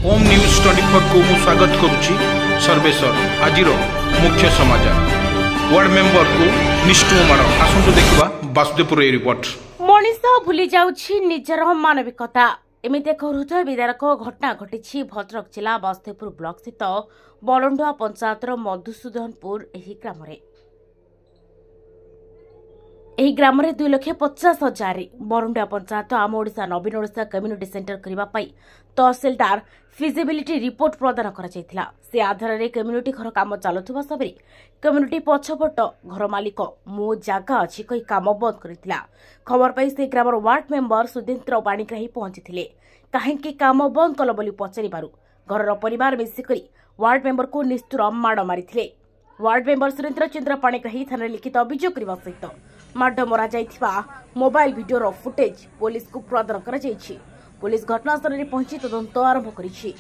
ओम news 24 को मु स्वागत करुच्ची सर्वेश्वर आज मुख्य समाचार वार्ड मेंबर को निष्ठुर माड़ आसतु देखा वासुदेवपुर रिपोर्ट। मनीष भूली जाउछि निजर मानविकता एमती एक हृदय विदारक घटना घटी भद्रक जिला वासुदेवपुर ब्लॉक स्थित बलंडुआ पंचायतर मधुसूदनपुर ग्राम ग्राम 2,50,000 बरंडुआ पंचायत आम ओडिशा नवीन ओडिशा कम्युनिटी सेंटर करने तहसिलदार फिजिबिलिटी रिपोर्ट प्रदान करा से आधार में कम्युनिटी घर काम चलुवा समय कम्युनिटी पछपट घर मालिक मो जगह अच्छी कही काम बंद करथिला। खबर पाई से grammar ward member Sudhindra Panigrahi पहुंची कहीं काम बंद कल बोली पचारिबारु घर परिवार मिसिक वार्ड मेंबर को निष्ठुर माड़ मारी। वार्ड मेंबर सुरेन्द्र चंद्र पाणिग्राही थाना लिखित अभियोग करने सहित माड़ मरा जाइथिबा मोबाइल वीडियोर फुटेज पुलिस को प्रदान करा जायछि। पुलिस घटनास्थल में पहुंची तदंत आरंभ करिछि।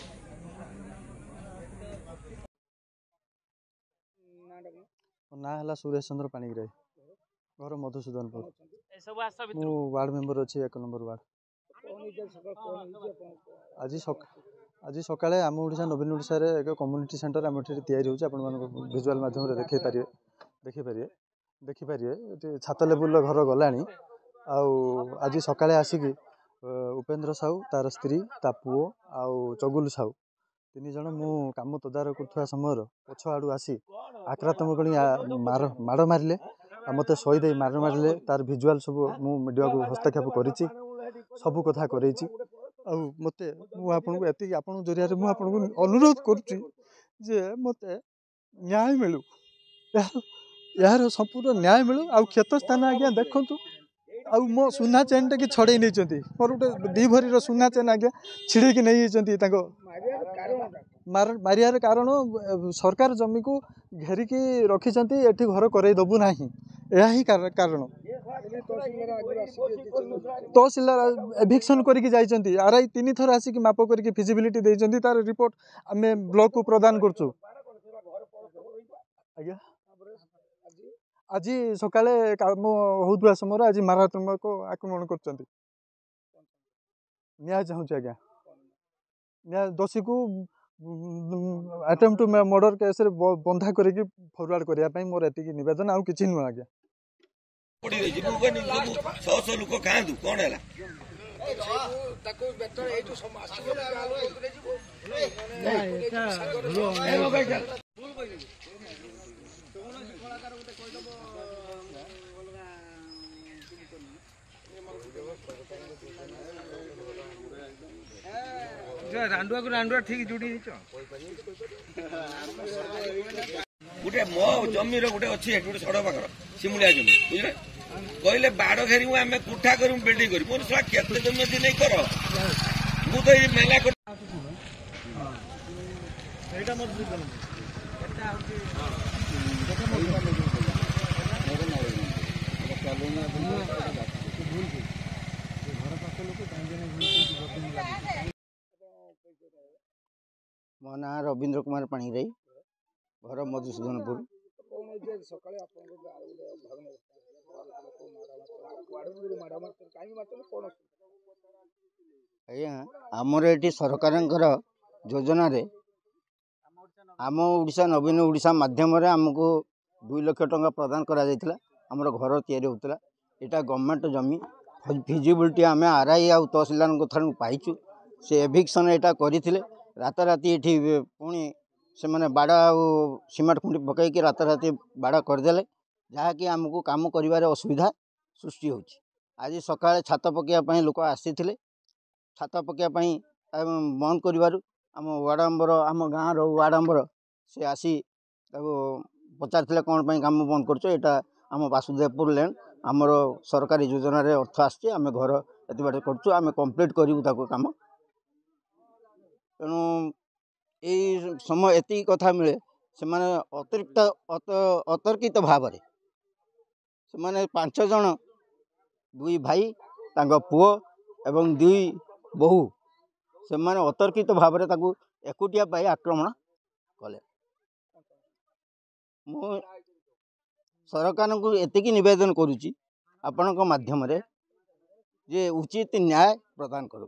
ना हला सुरेश चंद्र पाणिग्राही घर मधुसूदनपुर मु वार्ड मेंबर अच्छी 1 नंबर वार्ड। आज सकाळे आम ओडिशा नवीन ओडिशा रे एक कम्युनिटी सेंटर आम तैयारी होउछ आपण मान विजुअल माध्यम रे देखि पारिए छात लेवल घर गलानी। आज सकाळे आसिकी उपेन्द्र साहू तार स्त्री ता पुओ आउ चगुल साहू 3 जन मु काम तदारक करथुवा समय पछ आडू आसी आक्रांतक माड़ मारे मत शहीद माड़ मारे तार भिजुआल सब मु मीडिया को हस्तक्षेप करिछि सब कथा करैछि। मत मुझे आपण जरिया अनुरोध करुच्ची जे मत न्याय मिलू यार संपूर्ण न्याय मिलू। आ क्षत स्थान आज्ञा देखु मो सुना चेन टा कि छड़े नहीं मोर गोटे 2 भरी सुना चेन आज्ञा छिड़े कि नहीं मारियार कारण सरकार जमी को घेरिकी रखिंट एठी घर करई दबु नाही यह ही कारण तहसीलदार एभिक्शन करके जाइछंती आरआई 3 थर आसिक माप करके फिजिबिलिटी देइछंती तार रिपोर्ट आमे ब्लॉक को प्रदान करछु। आज्ञा आज सकाळे काम होउतवा समय आज मारात्मक आक्रमण करछंती न्याय चाहूँ आज्ञा न्याय दोषी को अटेम्प्ट टू मर्डर केस रे बंधा करके फॉरवर्ड करिया पई मोर एतिकी निवेदन आउ किछि नु आज्ञा पड़ी रही जी मुगनी सब 100 लोक कांदु कोन हैला ताको बेटर एटू आसीबो रांडुआ को रांडुआ ठीक जुड़ी गोटे मो जमी गोटे अच्छी गोटे सड़ पाखर सिमुलिया जमी बुझे कहले बाड़ घेरी आम कुठा कर बिल्डिंग कर मोर केते जमी अच्छी नहीं कर मु तो ये मेला कर मो ना रवीन्द्र कुमार पाणिग्राही घर मधुसूदनपुर। आज्ञा आमर ये सरकार योजना रे आम ओडिशा नवीन ओडिशा माध्यम आमको 2 लाख टंका प्रदान करा जायतिला हमर घर तैयारी होतला। एटा गवर्नमेंट जमी फिजिबिलिटी आम आरआई आ तहसीलदार को थारू पाइचु से एभिक्शन एटा करथिले राताराति एठी पुणी से मैंने बाड़ा सीमेंट खुंटी पकईकि राताराति बाड़ा करदे जहाँकि आमको काम कर असुविधा सृष्टि होची। आज सकाଳେ छात पकाइवाई लोक आसी छात पकाइवाई बंद कर आम वार्ड मेंबर आम गाँव वार्ड मेंबर से आसी पचार कौन पर काम बंद कर आम वासुदेवपुर लैंड आमर सरकारी योजना रे अर्थ आम घर एत बाट कर कम्प्लीट करूँ काम तेणु यही समय एति कथा मिले से माने अतिरिक्त अतर्कित भाव से माने 5 जन 2 भाई तांको पुओ एवं 2 बहु से माने अतर्कित भाव एकुटिया पाई आक्रमण कले। मु सरकार को एतिकी निवेदन करुच्ची आपण माध्यम जे उचित न्याय प्रदान करू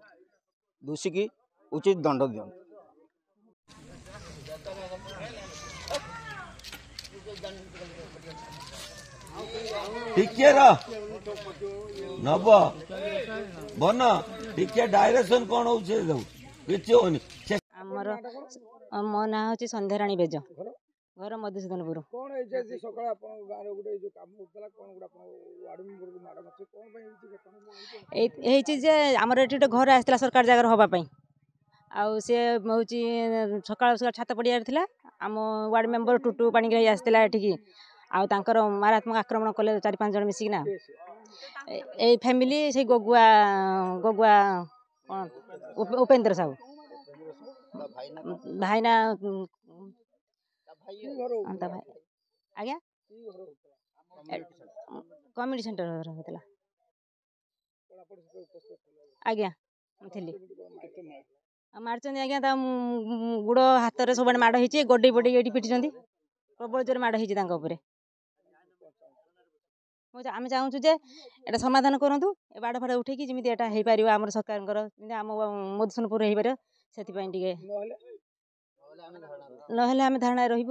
दोषी की उचित दंड दियंतु। टिके नब बन टिके डायरेक्शन कौन हो मो ना हूँ संध्याराणी बेज घर मधुसूदनपुर आमर ये घर आसला सरकार जगार हाँपाई आउ सी हूँ सकाल सकाल छात पड़िया आम वार्ड मेम्बर टुटू पाणिग्राही आसला एठिकी आउर मारात्मक आक्रमण कले 4-5 जन मिसिकिना ए फैमिली से गगुआ गगुआ उपेन्द्र साहू भाईना आज्ञा कम्युनिटी सेंटर होता आज्ञा थी मार्चंदी आज्ञा गुड़ हाथ में सब माड़ हो गड्डे बड़े ये पिटी प्रबल जोर माड़ हो आम चाहूँ जे एटा समाधान करूँ ए बाड़ फाड़ उठे जमी एटा हो पार आम सरकार आम मधुसूदनपुर हो पार से ना आम धारणा रही